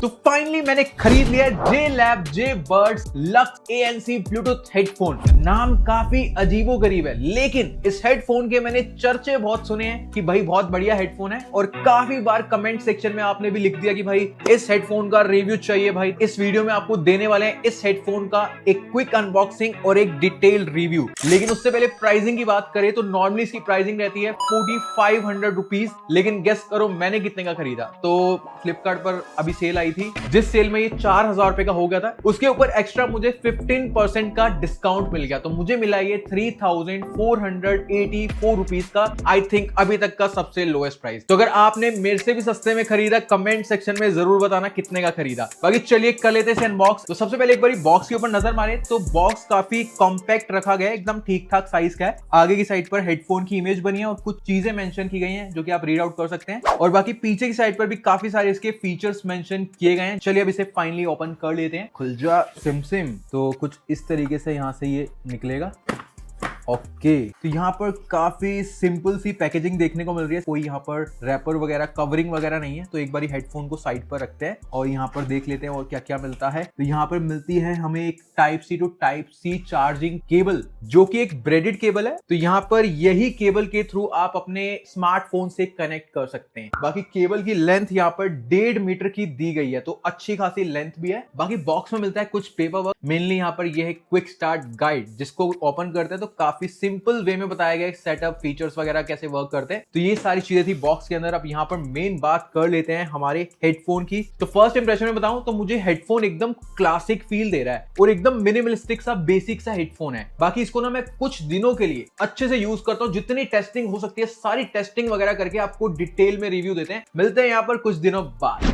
तो फाइनली मैंने खरीद लिया JLab J-Buds Lux ANC Bluetooth headphone. नाम काफी अजीबोगरीब है, लेकिन इस हेडफोन के मैंने चर्चे बहुत सुने हैं कि भाई बहुत बढ़िया हेडफोन है, और काफी बार कमेंट सेक्शन में आपने भी लिख दिया कि भाई इस हेडफोन का रिव्यू चाहिए। भाई इस वीडियो में आपको देने वाले हैं इस हेडफोन का एक क्विक अनबॉक्सिंग और एक डिटेल्ड रिव्यू। लेकिन उससे पहले प्राइसिंग की बात करें तो नॉर्मली इसकी प्राइसिंग रहती है 4500 रुपीज, लेकिन गेस करो मैंने कितने का खरीदा। तो फ्लिपकार्ट पर अभी सेल आई थी, जिस सेल में ये 4000 रुपए का हो गया था, उसके ऊपर एक्स्ट्रा मुझे 15% का डिस्काउंट मिल गया, तो मुझे मिला ये 3484 रुपीज का। आई थिंक अभी तक का सबसे लोएस्ट प्राइस। तो अगर आपने मेरे से भी सस्ते में खरीदा, कमेंट सेक्शन में जरूर बताना कितने का खरीदा। बाकी चलिए कर लेते हैं अनबॉक्स। तो सबसे पहले एक बार बॉक्स के ऊपर नजर मारे तो बॉक्स काफी कॉम्पैक्ट रखा गया है, एकदम ठीक ठाक साइज का है। आगे की साइड पर हेडफोन की इमेज बनी है और कुछ चीजें मेंशन की गई हैं जो कि आप रीड आउट कर सकते हैं, और बाकी पीछे की साइड पर भी काफी सारे इसके फीचर्स मेंशन किए गए हैं। चलिए अब इसे फाइनली ओपन कर लेते हैं। खुल जा सिम सिम। तो कुछ इस तरीके से यहां से ये निकलेगा। ओके, तो यहाँ पर काफी सिंपल सी पैकेजिंग देखने को मिल रही है, कोई यहाँ पर रैपर वगैरह कवरिंग वगैरह नहीं है। तो एक बारी हेडफोन को साइड पर रखते हैं और यहाँ पर देख लेते हैं और क्या क्या मिलता है। तो यहाँ पर मिलती है हमें एक Type-C to Type-C charging cable, जो कि एक ब्रेडेड केबल है। तो यहाँ पर यही केबल के थ्रू आप अपने स्मार्टफोन से कनेक्ट कर सकते हैं। बाकी केबल की लेंथ यहाँ पर 1.5 मीटर की दी गई है, तो अच्छी खासी लेंथ भी है। बाकी बॉक्स में मिलता है कुछ पेपर वर्क, मेनली यहाँ पर यह है क्विक स्टार्ट गाइड, जिसको ओपन करते हैं तो काफी सिंपल वे में बताया गया सेटअप, फीचर्स वगैरह कैसे वर्क करते हैं। तो ये सारी चीजें थी बॉक्स के अंदर। अब यहाँ पर मेन बात कर लेते हैं हमारे हेडफोन की। तो फर्स्ट इंप्रेशन में बताऊं तो मुझे हेडफोन एकदम क्लासिक फील दे रहा है और एकदम मिनिमलिस्टिक सा बेसिक सा हेडफोन है। बाकी इसको ना मैं कुछ दिनों के लिए अच्छे से यूज करता हूं, जितनी टेस्टिंग हो सकती है सारी टेस्टिंग वगैरह करके आपको डिटेल में रिव्यू देते हैं। मिलते हैं यहाँ पर कुछ दिनों बाद।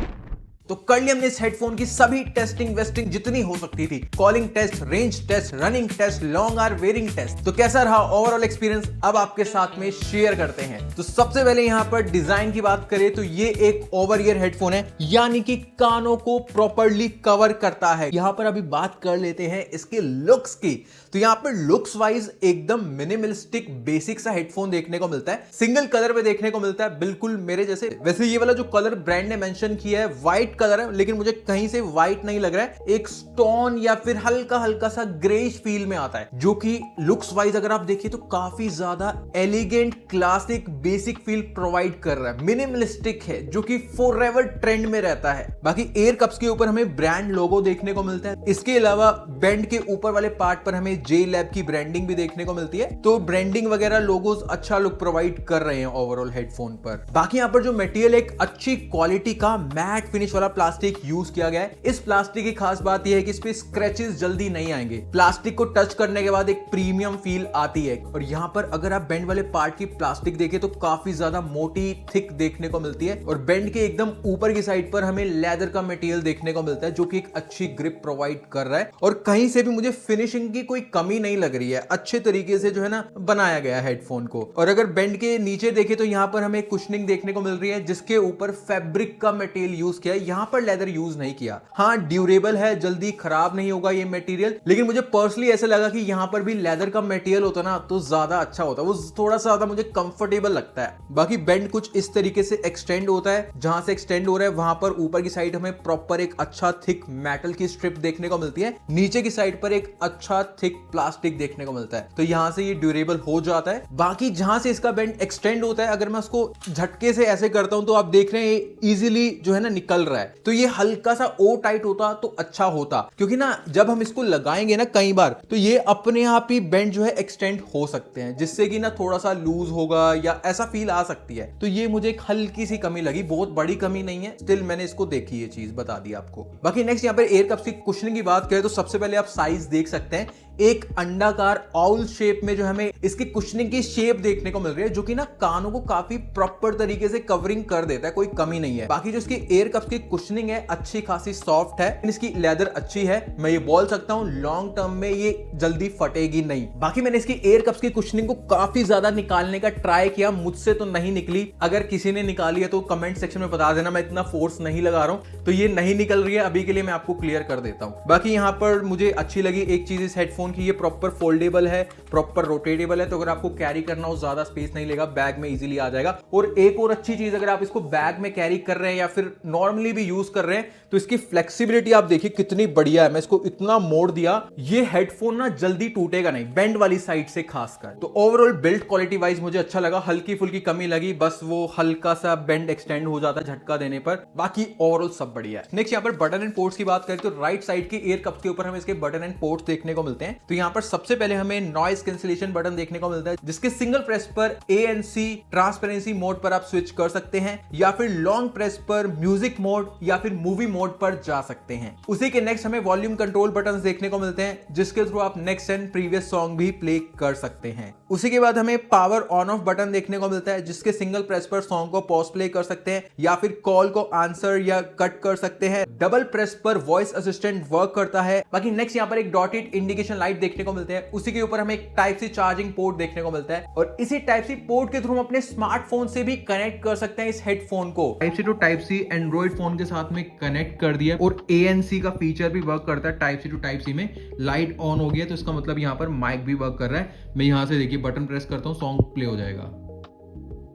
तो कर लिया हमने इस हेडफोन की सभी टेस्टिंग वेस्टिंग जितनी हो सकती थी, calling test, range test, running test, long hour wearing test. तो कैसा रहा ओवरऑल एक्सपीरियंस, अब आपके साथ में शेयर करते हैं। तो सबसे पहले यहाँ पर डिजाइन की बात करें तो ये एक ओवर ईयर हेडफोन है, यानी कि कानों को प्रॉपर्ली कवर करता है। यहाँ पर अभी बात कर लेते हैं इसके लुक्स की। तो यहाँ पर लुक्स वाइज एकदम मिनिमलिस्टिक बेसिक सा हेडफोन देखने को मिलता है, सिंगल कलर में देखने को मिलता है, बिल्कुल मेरे जैसे। वैसे ये वाला जो कलर ब्रांड ने मेंशन किया है व्हाइट कलर है, लेकिन मुझे कहीं से व्हाइट नहीं लग रहा है, एक स्टोन या फिर हल्का हल्का सा ग्रेइश फील में आता है, जो कि लुक्स वाइज अगर आप देखिए तो काफी ज्यादा elegant, classic, basic feel provide कर रहा है। मिनिमलिस्टिक है, जो कि फॉरएवर ट्रेंड में रहता है। बाकी एयर कप्स के ऊपर हमें ब्रांड लोगो देखने को मिलता है। इसके अलावा बेंड के ऊपर वाले पार्ट पर हमें JLab की ब्रांडिंग भी देखने को मिलती है। तो ब्रांडिंग वगैरह लोगोस अच्छा लुक प्रोवाइड कर रहे हैं ओवरऑल हेडफोन पर। बाकी यहाँ पर जो मटेरियल एक अच्छी क्वालिटी का मैट फिनिश वाला प्लास्टिक यूज किया गया है। इस प्लास्टिक की खास बात यह है कि इस पे स्क्रैचेस जल्दी नहीं आएंगे। प्लास्टिक को टच करने के बाद एक प्रीमियम फील आती है। और यहाँ पर अगर आप बेंड वाले पार्ट की प्लास्टिक देखें तो काफी ज्यादा मोटी, थिक देखने को मिलती है, और बेंड के एकदम ऊपर की साइड पर हमें लेदर का मटेरियल देखने को मिलता है, जो कि एक अच्छी ग्रिप प्रोवाइड कर रहा है। और कहीं से भी मुझे फिनिशिंग की कोई कमी नहीं लग रही है, अच्छे तरीके से जो है ना बनाया गया है हेडफोन को। और अगर बेंड के नीचे देखें तो यहाँ पर हमें कुशनिंग देखने को मिल रही है, जिसके ऊपर फैब्रिक का मटेरियल यूज किया है, यहाँ पर लेदर यूज नहीं किया। हाँ, ड्यूरेबल है, जल्दी खराब नहीं होगा ये मटेरियल, लेकिन मुझे पर्सनली ऐसा लगा कि यहाँ पर भी लेदर का मटेरियल होता ना तो ज्यादा अच्छा होता, वो थोड़ा सा ज्यादा मुझे कंफर्टेबल लगता है। बाकी बेंड कुछ इस तरीके से एक्सटेंड होता है, जहां से एक्सटेंड हो रहा है वहां पर ऊपर की साइड हमें प्रॉपर एक अच्छा थिक मेटल की स्ट्रिप देखने को मिलती है, नीचे की साइड पर एक अच्छा थिक प्लास्टिक देखने को मिलता है, तो यहां से ये ड्यूरेबल हो जाता है। बाकी जहां से इसका बेंड एक्सटेंड होता है, अगर मैं उसको झटके से ऐसे करता हूं तो आप देख रहे हैं इजीली जो है ना निकल रहा है। तो ये हल्का सा ओ टाइट होता तो अच्छा होता, क्योंकि ना जब हम इसको लगाएंगे ना कई बार तो ये अपने आप ही बेंड जो है एक्सटेंड हो सकते हैं, जिससे कि ना थोड़ा सा लूज होगा या ऐसा फील आ सकती है। तो ये मुझे एक हल्की सी कमी लगी, बहुत बड़ी कमी नहीं है, स्टिल मैंने इसको देखी, ये चीज बता दी आपको। बाकी नेक्स्ट यहाँ पर एयर कप्स की कुशनिंग की बात करें तो सबसे पहले आप साइज देख सकते हैं, एक अंडाकार आउल शेप में जो हमें इसकी कुशनिंग की शेप देखने को मिल रही है, जो कि ना कानों को काफी प्रॉपर तरीके से कवरिंग कर देता है, कोई कमी नहीं है। बाकी जो इसकी एयर कप्स की कुशनिंग है अच्छी खासी सॉफ्ट है, इसकी लेदर अच्छी है, मैं ये बोल सकता हूं लॉन्ग टर्म में ये जल्दी फटेगी नहीं। बाकी मैंने इसकी एयर कप्स की कुशनिंग को काफी ज्यादा निकालने का ट्राई किया, मुझसे तो नहीं निकली। अगर किसी ने निकाली है तो कमेंट सेक्शन में बता देना, मैं इतना फोर्स नहीं लगा रहा हूं, तो ये नहीं निकल रही है अभी के लिए, मैं आपको क्लियर कर देता हूं। बाकी यहाँ पर मुझे अच्छी लगी एक चीज इस हेडफोन की, ये प्रॉपर फोल्डेबल है, प्रॉपर रोटेटेबल है, तो अगर आपको कैरी करना हो ज्यादा स्पेस नहीं लेगा, बैग में इजीली आ जाएगा। और एक और अच्छी चीज, अगर आप इसको बैग में कैरी कर रहे हैं या फिर नॉर्मली भी भी यूज कर रहे हैं तो इसकी फ्लेक्सिबिलिटी आप देखिए कितनी बढ़िया है। मैं इसको इतना मोड़ दिया, ये हेडफोन ना जल्दी टूटेगा नहीं, बेंड वाली साइड से खासकर। तो ओवरऑल बिल्ड क्वालिटी वाइज मुझे अच्छा लगा, हल्की फुल्की कमी लगी, बस वो हल्का सा बेंड एक्सटेंड हो जाता है झटका देने पर, बाकी ओवरऑल सब बढ़िया है। नेक्स्ट यहाँ पर बटन एंड पोर्ट्स की बात करें तो राइट साइड के ईयर कप्स के ऊपर हमें इसके बटन एंड पोर्ट्स देखने को मिलते हैं। तो यहाँ पर सबसे पहले हमें नॉइस कैंसिलेशन बटन देखने को मिलता है, जिसके सिंगल प्रेस पर ANC ट्रांसपेरेंसी मोड पर आप स्विच कर सकते हैं, या फिर लॉन्ग प्रेस पर म्यूजिक मोड या फिर मूवी मोड पर जा सकते हैं। उसी के नेक्स्ट हमें वॉल्यूम कंट्रोल बटन्स देखने को मिलते हैं, जिसके थ्रू आप नेक्स्ट एंड प्रीवियस सॉन्ग भी प्ले कर सकते हैं। उसी के बाद हमें पावर ऑन ऑफ बटन देखने को मिलता है, जिसके सिंगल प्रेस पर सॉन्ग को पॉज प्ले कर सकते हैं या फिर कॉल को आंसर या कट कर सकते हैं। डबल प्रेस पर वॉइस असिस्टेंट वर्क करता है। बाकी नेक्स्ट यहाँ पर एक डॉटेड इंडिकेशन लाइट देखने को मिलते हैं। उसी के ऊपर हमें एक टाइप सी चार्जिंग पोर्ट देखने को मिलता है, और इसी टाइप सी पोर्ट के थ्रू हम अपने स्मार्टफोन से भी कनेक्ट कर सकते हैं इस हेडफोन को। Type C to type C android phone के साथ में कनेक्ट कर दिया, और ANC का फीचर भी वर्क करता है। Type C to type C में लाइट ऑन हो गया, तो इसका मतलब यहाँ पर माइक भी वर्क कर रहा है। मैं यहाँ से देखिए बटन प्रेस करता हूँ, सॉन्ग प्ले हो जाएगा,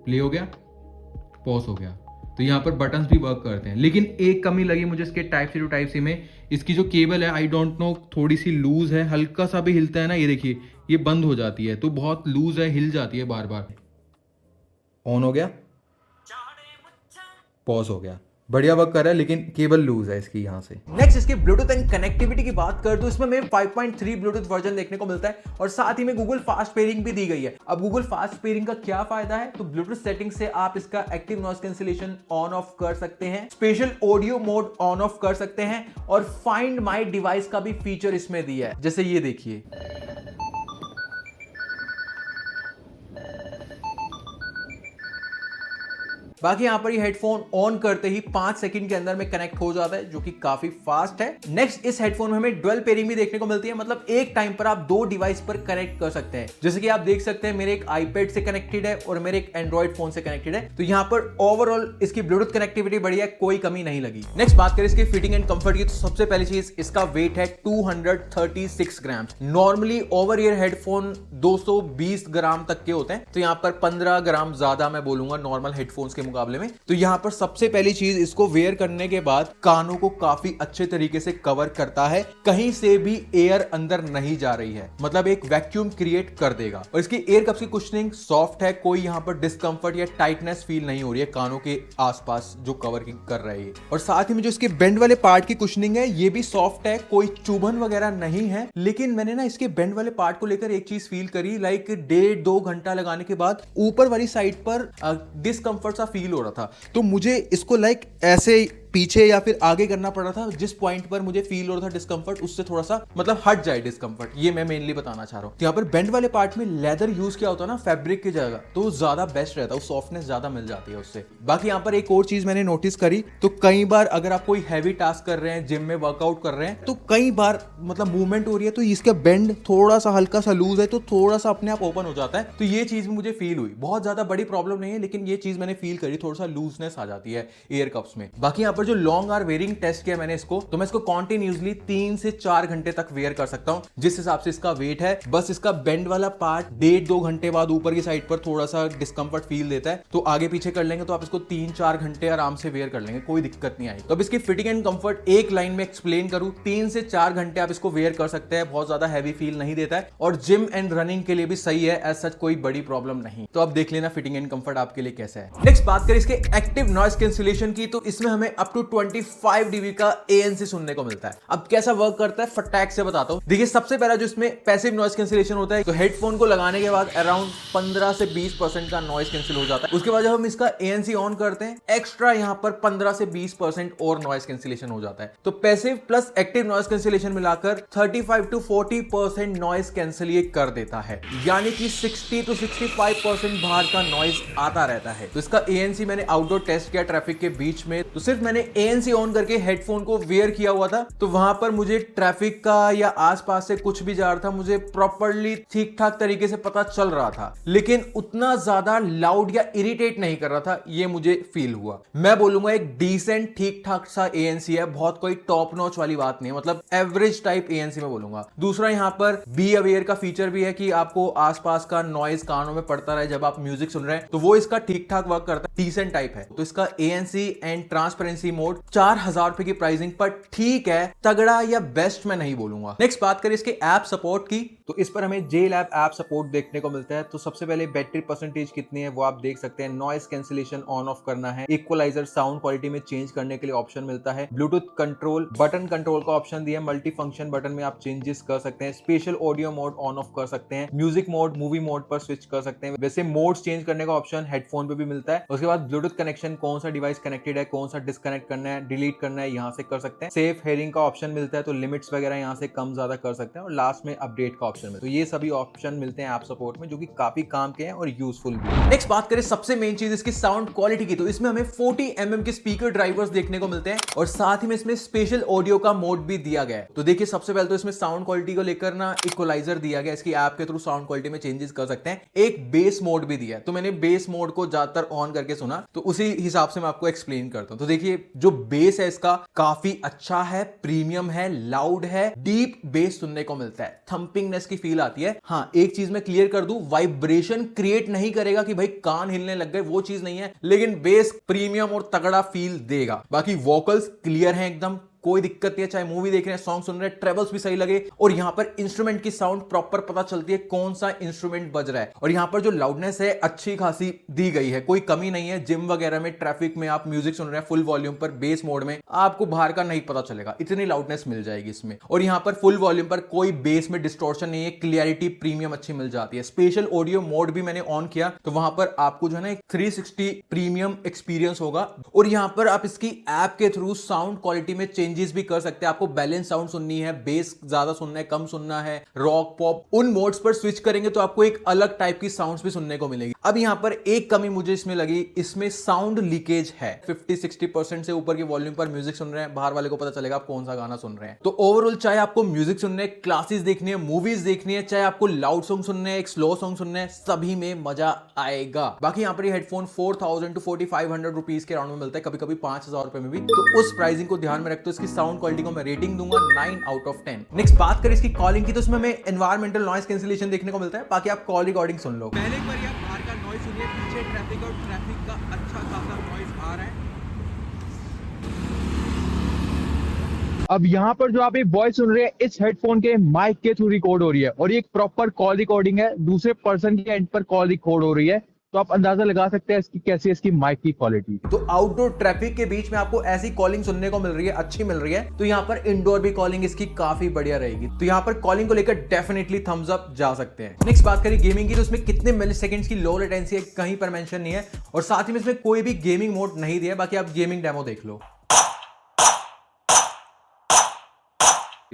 प्ले हो गया, पॉज हो गया। तो यहाँ पर बटन्स भी वर्क करते हैं, लेकिन एक कमी लगी मुझे इसके type C to type C में, इसकी जो केबल है आई डोंट नो थोड़ी सी लूज है, हल्का सा भी हिलता है ना, ये देखिए ये बंद हो जाती है, तो बहुत लूज है, हिल जाती है बार बार। ऑन हो गया, पॉज हो गया, बढ़िया वर्क कर रहा है, लेकिन केबल लूज है इसकी यहाँ से। नेक्स्ट इसके ब्लूटूथ एंड कनेक्टिविटी की बात कर तो इसमें हमें 5.3 ब्लूटूथ वर्जन देखने को मिलता है, और साथ ही में गूगल फास्ट पेयरिंग भी दी गई है। अब गूगल फास्ट पेयरिंग का क्या फायदा है, तो ब्लूटूथ सेटिंग से आप इसका active noise cancellation on off कर सकते हैं, special audio mode on off कर सकते हैं, और फाइंड माई डिवाइस का भी फीचर इसमें दिया है। जैसे ये देखिए, बाकी यहाँ पर ये हेडफोन ऑन करते ही 5 सेकंड के अंदर में कनेक्ट हो जाता है, जो कि काफी फास्ट है। नेक्स्ट इस हेडफोन में हमें डुअल पेयरिंग भी देखने को मिलती है, मतलब एक टाइम पर आप 2 डिवाइस पर कनेक्ट कर सकते हैं। जैसे कि आप देख सकते हैं मेरे एक आईपैड से कनेक्टेड है और मेरे एक एंड्रॉइड फोन से कनेक्टेड है। तो यहाँ पर ओवरऑल इसकी ब्लूटूथ कनेक्टिविटी बढ़िया है, कोई कमी नहीं लगी। नेक्स्ट बात करें इसकी फिटिंग एंड कंफर्ट की, तो सबसे पहली चीज इसका वेट है 236 ग्राम। नॉर्मली ओवर ईयर हेडफोन 220 ग्राम तक के होते हैं, तो यहाँ पर 15 ग्राम ज्यादा मैं बोलूंगा नॉर्मल हेडफोन्स के मुकाबले में। तो यहाँ पर सबसे पहली चीज, इसको वेयर करने के बाद कानों को काफी अच्छे तरीके से कवर करता है, कहीं से भी एयर अंदर नहीं जा रही है, मतलब एक वैक्यूम क्रिएट कर देगा। और इसकी एयर कप्स की कुशनिंग सॉफ्ट है, कोई यहाँ पर डिस्कंफर्ट या टाइटनेस फील नहीं हो रही है कानों के आसपास जो कवर कर रही है। और साथ ही में जो इसके बेंड वाले पार्ट की कुशनिंग है ये भी सॉफ्ट है, कोई चुभन वगैरह नहीं है। लेकिन मैंने ना इसके बेंड वाले पार्ट को लेकर एक चीज फील करी, लाइक 1.5-2 घंटा लगाने के बाद ऊपर वाली साइड पर डिस्कंफर्ट सा फील हो रहा था। तो मुझे इसको लाइक ऐसे पीछे या फिर आगे करना पड़ा था, जिस पॉइंट पर मुझे फील हो रहा था डिस्कंफर्ट, उससे थोड़ा सा मतलब हट जाए डिस्कंफर्ट, ये मैं मेनली बताना चाह रहा हूँ। यहाँ पर बेंड वाले पार्ट में लेदर यूज किया होता है ना फैब्रिक की जगह, तो ज्यादा बेस्ट रहता है, सॉफ्टनेस ज्यादा मिल जाती है उससे। बाकी यहाँ पर एक और चीज मैंने नोटिस करी, तो कई बार अगर आप कोई हैवी टास्क कर रहे हैं, जिम में वर्कआउट कर रहे हैं, तो कई बार मतलब मूवमेंट हो रही है, तो इसका बेंड थोड़ा सा हल्का सा लूज है, तो थोड़ा सा अपने आप ओपन हो जाता है। तो ये चीज मुझे फील हुई, बहुत ज्यादा बड़ी प्रॉब्लम नहीं है, लेकिन ये चीज मैंने फील करी, थोड़ा सा लूजनेस आ जाती है एयर कप्स में। बाकी यहाँ पर जो लॉन्ग आर वेयरिंग टेस्ट किया मैंने इसको, तो मैं इसको कॉन्टिन्यूसली 3 से 4 घंटे तक वेयर कर सकता हूं, जिस हिसाब से इसका वेट है। बस इसका बेंड वाला पार्ट 1.5-2 घंटे बाद ऊपर की साइड पर थोड़ा सा डिस्कंफर्ट फील देता है, तो आगे पीछे कर लेंगे तो आप इसको 3-4 घंटे आराम से वेयर कर लेंगे, कोई दिक्कत नहीं आएगी। तो अब इसकी फिटिंग एंड कंफर्ट एक लाइन में एक्सप्लेन करूं, 3 से 4 घंटे आप इसको वेयर कर सकते हैं, बहुत ज्यादा हैवी फील नहीं देता है, और जिम एंड रनिंग के लिए भी सही है, एज सच कोई बड़ी प्रॉब्लम नहीं। तो अब देख लेना फिटिंग एंड कंफर्ट आपके लिए कैसा है। नेक्स्ट बात करें इसके एक्टिव नॉइस कैंसिलेशन की, तो इसमें हमें अप टू 25 dB का ANC सुनने को मिलता है। अब कैसा वर्क करता है फटाक से बताता हूं। देखिए सबसे पहला जो इसमें पैसिव नॉइस कैंसिलेशन होता है, तो हेडफोन को लगाने के बाद अराउंड 15 से 20% का नॉइस कैंसिल हो जाता है। उसके बाद जब हम इसका ANC ऑन करते हैं, एक्स्ट्रा यहां पर 15 से 20% और नॉइस कैंसिलेशन हो जाता है। तो passive plus active noise cancellation मिलाकर 35 to 40% नॉइस कैंसिल ये कर देता है, यानी कि 60 to 65% बाहर का नॉइस आता रहता है। तो इसका ANC मैंने आउटडोर टेस्ट किया ट्रैफिक के बीच में, तो सिर्फ मैंने ANC ऑन करके हेडफोन को वेयर किया हुआ था, तो वहां पर मुझे ट्रैफिक का या आसपास से कुछ भी जा रहा था, मुझे प्रॉपर्ली ठीक ठाक तरीके से पता चल रहा था, लेकिन उतना ज्यादा लाउड या इरिटेट नहीं कर रहा था, ये मुझे फील हुआ। मैं बोलूंगा एक डिसेंट ठीक ठाक सा ANC है, बहुत कोई टॉप नॉच वाली बात नहीं है, मतलब एवरेज टाइप ANC में बोलूंगा। दूसरा यहाँ पर बी अवेयर का फीचर भी है कि आपको आसपास का नॉइज कानों में पड़ता रहे जब आप म्यूजिक सुन रहे हैं, तो वो इसका ठीक ठाक वर्क करता है, डिसेंट टाइप है। तो इसका ANC and transparency ANC mode 4000 रुपए की प्राइसिंग पर ठीक है, तगड़ा या बेस्ट मैं नहीं बोलूंगा। नेक्स्ट बात करें इसके ऐप सपोर्ट की, तो इस पर हमें JLab ऐप सपोर्ट देखने को मिलता है। तो सबसे पहले बैटरी परसेंटेज कितनी है वो आप देख सकते हैं, नॉइस कैंसिलेशन ऑन ऑफ करना है, इक्वलाइजर साउंड क्वालिटी में चेंज करने के लिए ऑप्शन मिलता है, ब्लूटूथ कंट्रोल बटन कंट्रोल का ऑप्शन दिया है, मल्टी फंक्शन बटन में आप चेंजेस कर सकते हैं, special audio mode on off कर सकते हैं, म्यूजिक मोड मूवी मोड पर स्विच कर सकते हैं। वैसे मोड्स चेंज करने का ऑप्शन हेडफोन पे भी मिलता है। उसके बाद ब्लूटूथ कनेक्शन, कौन सा डिवाइस कनेक्टेड है, कौन सा डिस्कनेक्ट करना है, डिलीट करना है, यहाँ से कर सकते हैं। सेफ हेयरिंग का ऑप्शन मिलता है, तो लिमिट्स वगैरह यहाँ से कम ज्यादा कर सकते हैं। और लास्ट में अपडेट का ऑप्शन मिलता है। तो ये सभी ऑप्शन मिलते हैं ऐप सपोर्ट में, जो कि काफी काम के हैं और यूजफुल भी। नेक्स्ट बात करें सबसे मेन चीज इसकी साउंड क्वालिटी की, तो इसमें हमें 40 mm के स्पीकर ड्राइवर्स देखने को मिलते हैं और साथ ही में इसमें स्पेशल ऑडियो का मोड भी दिया गया है। तो देखिए सबसे पहले तो इसमें साउंड क्वालिटी को लेकर ना इक्वलाइजर दिया गया, इसकी ऐप के थ्रू साउंड क्वालिटी में चेंजेस कर सकते हैं। एक बेस मोड भी दिया है, तो मैंने बेस मोड को ज्यादातर ऑन करके सुना, तो उसी हिसाब से मैं आपको एक्सप्लेन करता हूं। तो देखिए जो बेस है इसका काफी अच्छा है, प्रीमियम है, लाउड है, डीप बेस सुनने को मिलता है, थंपिंगनेस की फील आती है। हाँ एक चीज मैं क्लियर कर दूं, वाइब्रेशन क्रिएट नहीं करेगा कि भाई कान हिलने लग गए, वो चीज नहीं है, लेकिन बेस प्रीमियम और तगड़ा फील देगा। बाकी वोकल्स क्लियर हैं एकदम, कोई दिक्कत नहीं है, चाहे मूवी देख रहे हैं, सॉन्ग सुन रहे हैं, ट्रेवल्स भी सही लगे। और यहां पर इंस्ट्रूमेंट की साउंड प्रॉपर पता चलती है कौन सा इंस्ट्रूमेंट बज रहा है। और यहां पर जो लाउडनेस है अच्छी खासी दी गई है, कोई कमी नहीं है। जिम वगैरह में, ट्रैफिक में आप म्यूजिक सुन रहे हैं फुल वॉल्यूम पर बेस मोड में, आपको बाहर का नहीं पता चलेगा, इतनी लाउडनेस मिल जाएगी इसमें। और यहां पर फुल वॉल्यूम पर कोई बेस में डिस्टॉर्शन नहीं है, क्लियरिटी प्रीमियम अच्छी मिल जाती है। स्पेशल ऑडियो मोड भी मैंने ऑन किया, तो वहां पर आपको जो है ना 360 प्रीमियम एक्सपीरियंस होगा। और यहां पर आप इसकी ऐप के थ्रू साउंड क्वालिटी में चेंजेस भी कर सकते हैं। आपको बैलेंस साउंड सुननी है, बेस ज्यादा सुनना है, कम सुनना है, रॉक पॉप, उन मोड्स पर स्विच करेंगे तो आपको एक अलग टाइप की साउंड्स भी सुनने को मिलेगी। अब यहां पर एक कमी मुझे इसमें लगी, इसमें साउंड लीकेज है। 50-60% से ऊपर की वॉल्यूम पर म्यूजिक सुन रहे हैं, बाहर वाले को पता चलेगा आप कौन सा गाना सुन रहे हैं। तो ओवरऑल चाहे आपको म्यूजिक सुनने हैं, क्लासेस देखनी है, मूवीज देखनी है, चाहे आपको लाउड सॉन्ग सुनने हैं, एक स्लो सॉन्ग सुनने हैं, सभी में मजा आएगा। बाकी यहां पर ये हेडफोन 4000 to 4500 रुपीज के राउंड में मिलता है, कभी कभी 5000 रुपए में भी। तो उस प्राइसिंग को ध्यान में रखते इसकी साउंड क्वालिटी को मैं रेटिंग दूंगा 9 out of 10। नेक्स्ट बात करें इसकी कॉलिंग की, तो इसमें हमें एनवायरमेंटल नॉइस कैंसिलेशन देखने को मिलता है। बाकी आप कॉल रिकॉर्डिंग सुन लो। पहले एक बार आप बाहर का नॉइस सुनिए, पीछे ट्रैफिक और ट्रैफिक का अच्छा खासा नॉइस आ रहा है। अब यहाँ पर जो आप एक वॉइस सुन रहे हैं इस हेडफोन के माइक के थ्रू रिकॉर्ड हो रही है और ये एक प्रॉपर कॉल रिकॉर्डिंग है, दूसरे पर्सन के एंड पर कॉल रिकॉर्ड हो रही है। तो आप अंदाजा लगा सकते हैं इसकी कैसी है इसकी माइक की क्वालिटी। तो आउटडोर ट्रैफिक के बीच में आपको ऐसी कॉलिंग सुनने को मिल रही है, अच्छी मिल रही है, तो यहाँ पर इंडोर भी कॉलिंग इसकी काफी बढ़िया रहेगी। तो यहाँ पर कॉलिंग को लेकर डेफिनेटली थम्स अप जा सकते हैं। नेक्स्ट बात करें गेमिंग की, तो इसमें कितने मिलीसेकंड्स की लो लेटेंसी है कहीं पर मेंशन नहीं है, और साथ ही में इसमें कोई भी गेमिंग मोड नहीं दिया है। बाकी आप गेमिंग डेमो देख लो।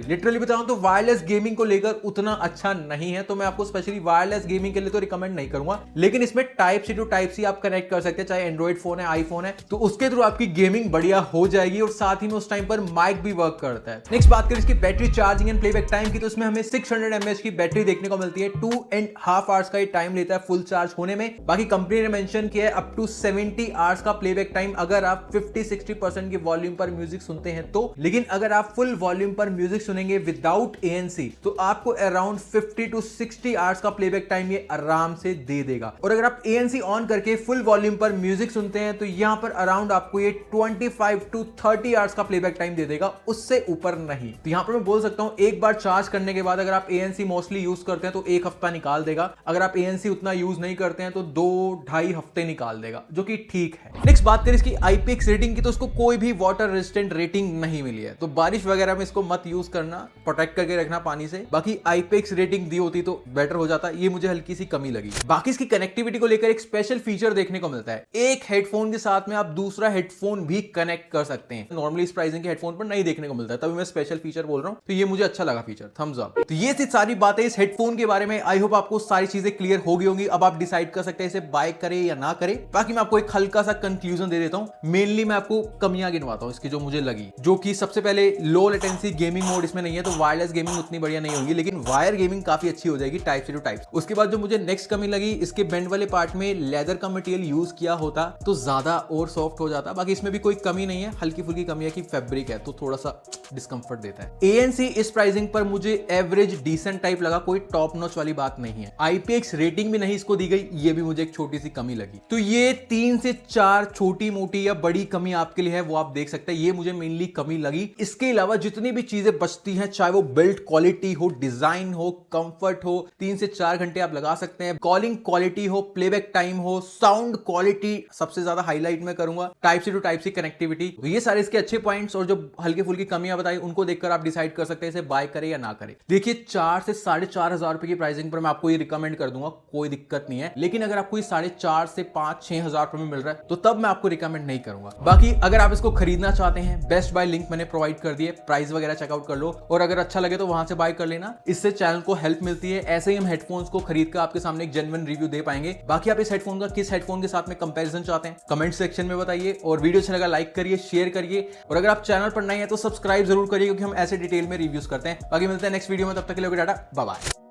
लिटरली बताऊं तो वायरलेस गेमिंग को लेकर उतना अच्छा नहीं है, तो मैं आपको स्पेशली वायरलेस गेमिंग के लिए तो रिकमेंड नहीं करूंगा। लेकिन इसमें type C to type C आप कनेक्ट कर सकते हैं, चाहे एंड्रॉइड फोन है, आईफोन है, तो उसके थ्रू आपकी गेमिंग बढ़िया हो जाएगी। और साथ ही में उस टाइम पर माइक भी वर्क करता है। नेक्स्ट बात करें इसकी battery charging and playback time की, तो इसमें हमें 600 mAh की बैटरी देखने को मिलती है। 2.5 आवर्स का ये टाइम लेता है फुल चार्ज होने में। बाकी कंपनी ने मेंशन किया है अप टू 70 आवर्स का प्लेबैक टाइम, अगर आप 50-60% की वॉल्यूम पर म्यूजिक सुनते हैं तो। लेकिन अगर आप फुल वॉल्यूम पर म्यूजिक सुनेंगे विदाउट ANC, तो आपको अराउंड 50 to 60 आवर्स का प्लेबैक टाइम ये आराम से दे देगा। और अगर आप ANC ऑन करके फुल वॉल्यूम पर म्यूजिक सुनते हैं तो यहां पर अराउंड आपको ये 25 to 30 आवर्स का प्लेबैक टाइम दे देगा, उससे ऊपर नहीं। तो यहां पर मैं बोल सकता हूं एक बार चार्ज करने के बाद अगर आप ANC मोस्टली यूज करते हैं तो 1 हफ्ता निकाल देगा। अगर आप ANC उतना यूज नहीं करते हैं तो 2-2.5 हफ्ते निकाल देगा, जो कि ठीक है। नेक्स्ट बात करें इसकी IPX रेटिंग की, तो उसको कोई भी वाटर रेजिस्टेंट रेटिंग नहीं मिली है, तो बारिश वगैरह में इसको मत यूज करना, प्रोटेक्ट करके रखना पानी से। बाकी IPX रेटिंग दी होती तो बेटर हो जाता, ये मुझे हल्की सी कमी लगी। बाकी इसकी कनेक्टिविटी को लेकर एक स्पेशल फीचर देखने को मिलता है, एक हेडफोन के साथ में आप दूसरा हेडफोन भी कनेक्ट कर सकते हैं। नॉर्मली इस प्राइसिंग के हेडफोन पर नहीं देखने को मिलता है, तभी मैं स्पेशल फीचर बोल रहा हूं। तो ये मुझे अच्छा लगा फीचर, थम्स अप। तो ये थी सारी बातें इस हेडफोन के बारे में। आई होप आपको सारी चीजें क्लियर हो गई होंगी। अब आप डिसाइड कर सकते हैं इसे बाय करें या ना करें। बाकी मैं आपको एक हल्का सा कंक्लूजन दे देता हूं। मेनली मैं आपको कमियां गिनवाता हूं इसकी जो मुझे लगी, जो कि सबसे पहले low latency gaming mode support इसमें नहीं है, तो वायरलेस गेमिंग उतनी बढ़िया नहीं होगी, लेकिन वायर गेमिंग काफी अच्छी हो जाएगी टाइप सी टू टाइप। उसके बाद जो मुझे नेक्स्ट कमी लगी, इसके बेंड वाले पार्ट में लेदर का मटेरियल यूज किया होता तो ज्यादा और सॉफ्ट हो जाता। बाकी इसमें भी कोई कमी नहीं है, हल्की फुल्की कमी है कि फैब्रिक है तो थोड़ा सा डिस्कंफर्ट देता है। ANC इस प्राइसिंग पर मुझे एवरेज डिसेंट टाइप लगा, कोई टॉप नॉच वाली बात नहीं है। IPX रेटिंग भी नहीं इसको दी गई, ये भी मुझे एक छोटी सी कमी लगी। तो ये 3 से 4 छोटी मोटी या बड़ी कमी आपके लिए है, वो आप देख सकते हैं, ये मुझे मेनली कमी लगी। इसके अलावा जितनी भी चीजें बचती हैं, चाहे वो बिल्ड क्वालिटी हो, डिजाइन हो, कंफर्ट हो, 3 से 4 घंटे आप लगा सकते हैं, कॉलिंग क्वालिटी हो, प्लेबैक टाइम हो, साउंड क्वालिटी सबसे ज्यादा हाईलाइट में करूंगा, type C to type C connectivity, तो ये सारे इसके अच्छे पॉइंट्स और जो हल्की फुल्की कमियां बताई उनको देखकर आप डिसाइड कर सकते हैं इसे बाय करें या ना करें। देखिए 4 से 4,500 रुपए की प्राइसिंग पर मैं आपको ये रिकमेंड कर दूंगा, कोई दिक्कत नहीं है। लेकिन अगर आपको 4,500 से 5-6 हजार रुपए में मिल रहा है तो तब मैं आपको रिकमेंड नहीं करूंगा। बाकी अगर आप इसको खरीदना चाहते हैं, बेस्ट बाय लिंक मैंने प्रोवाइड कर दिए, प्राइस वगैरह चेकआउट कर लो और अगर अच्छा लगे तो वहां से बाय कर लेना, इससे चैनल को हेल्प मिलती है। ऐसे ही हम हेडफोन्स को खरीद कर आपके सामने एक जेन्युइन रिव्यू दे पाएंगे। बाकी आप इस हेडफोन का किस हेडफोन के साथ में कंपैरिजन चाहते हैं कमेंट सेक्शन में बताइए, और वीडियो अच्छा लगा लाइक करिए, शेयर करिए, और अगर आप चैनल पर नए हैं तो सब्सक्राइब जरूर करिए, क्योंकि हम ऐसे डिटेल में रिव्यूज करते हैं। बाकी मिलते हैं नेक्स्ट वीडियो में, तब तक के लिए टाटा बाय बाय।